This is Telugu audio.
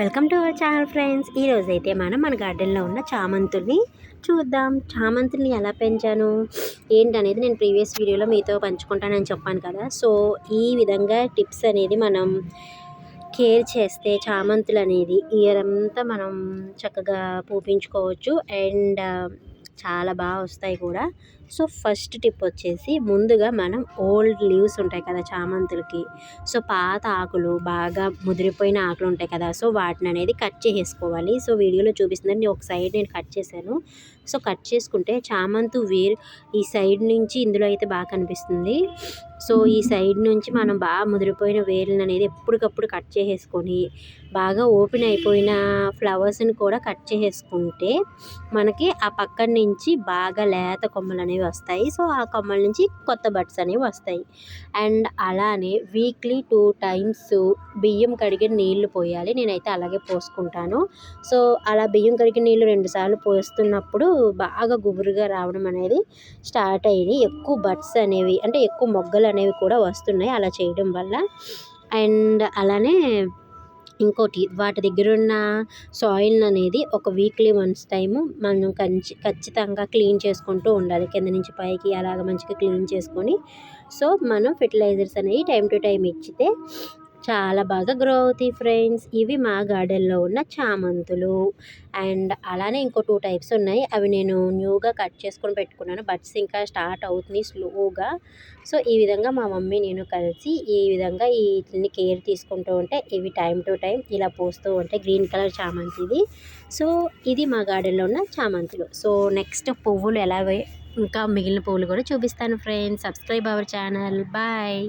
Welcome to our channel friends. ఈరోజైతే మనం మన గార్డెన్లో ఉన్న చామంతుల్ని చూద్దాం. చామంతుల్ని ఎలా పెంచాను ఏంటనేది నేను ప్రీవియస్ వీడియోలో మీతో పంచుకుంటానని చెప్పాను కదా. సో ఈ విధంగా టిప్స్ అనేది మనం కేర్ చేస్తే చామంతులు అనేది ఇయర్ అంతా మనం చక్కగా పూపించుకోవచ్చు అండ్ చాలా బాగా వస్తాయి కూడా. సో ఫస్ట్ టిప్ వచ్చేసి ముందుగా మనం ఓల్డ్ లీవ్స్ ఉంటాయి కదా చామంతులకి. సో పాత ఆకులు బాగా ముదిరిపోయిన ఆకులు ఉంటాయి కదా. సో వాటిని అనేది కట్ చేసేసుకోవాలి. సో వీడియోలో చూపిస్తుందని ఒక సైడ్ నేను కట్ చేశాను. సో కట్ చేసుకుంటే చామంతు వేరు ఈ సైడ్ నుంచి ఇందులో అయితే బాగా కనిపిస్తుంది. సో ఈ సైడ్ నుంచి మనం బాగా ముదిరిపోయిన వేర్లను అనేది ఎప్పటికప్పుడు కట్ చేసేసుకొని బాగా ఓపెన్ అయిపోయిన ఫ్లవర్స్ని కూడా కట్ చేసేసుకుంటే మనకి ఆ పక్కన నుంచి బాగా లేత కొమ్మలు అనేవి వస్తాయి. సో ఆ కొమ్మల నుంచి కొత్త బడ్స్ అనేవి వస్తాయి. అండ్ అలానే వీక్లీ 2 టైమ్స్ బియ్యం కడిగిన నీళ్లు పోయాలి. నేనైతే అలాగే పోసుకుంటాను. సో అలా బియ్యం కడిగిన నీళ్ళు 2 సార్లు పోస్తున్నప్పుడు బాగా గుబురుగా రావడం అనేది స్టార్ట్ అయ్యి ఎక్కువ బడ్స్ అనేవి అంటే ఎక్కువ మొగ్గలు అనేవి కూడా వస్తున్నాయి అలా చేయడం వల్ల. అండ్ అలానే ఇంకోటి వాటి దగ్గర ఉన్న సాయిల్ అనేది ఒక వీక్లీ వన్స్ టైము మనం ఖచ్చితంగా క్లీన్ చేసుకుంటూ ఉండాలి. కింద నుంచి పైకి అలాగ మంచిగా క్లీన్ చేసుకొని సో మనం ఫెర్టిలైజర్స్ అనేవి టైం టు టైం ఇచ్చితే చాలా బాగా గ్రో అవుతాయి ఫ్రెండ్స్. ఇవి మా గార్డెన్లో ఉన్న చామంతులు. అండ్ అలానే ఇంకో 2 టైప్స్ ఉన్నాయి. అవి నేను న్యూగా కట్ చేసుకొని పెట్టుకున్నాను. బడ్స్ ఇంకా స్టార్ట్ అవుతుంది స్లోగా. సో ఈ విధంగా మా మమ్మీ నేను కలిసి ఈ విధంగా వీటిని కేర్ తీసుకుంటూ ఉంటే ఇవి టైం టు టైం ఇలా పోస్తూ ఉంటాయి. గ్రీన్ కలర్ చామంతి ఇది. సో ఇది మా గార్డెన్లో ఉన్న చామంతులు. సో నెక్స్ట్ పువ్వులు ఎలా ఇంకా మిగిలిన పువ్వులు కూడా చూపిస్తాను friends. Subscribe our channel. Bye.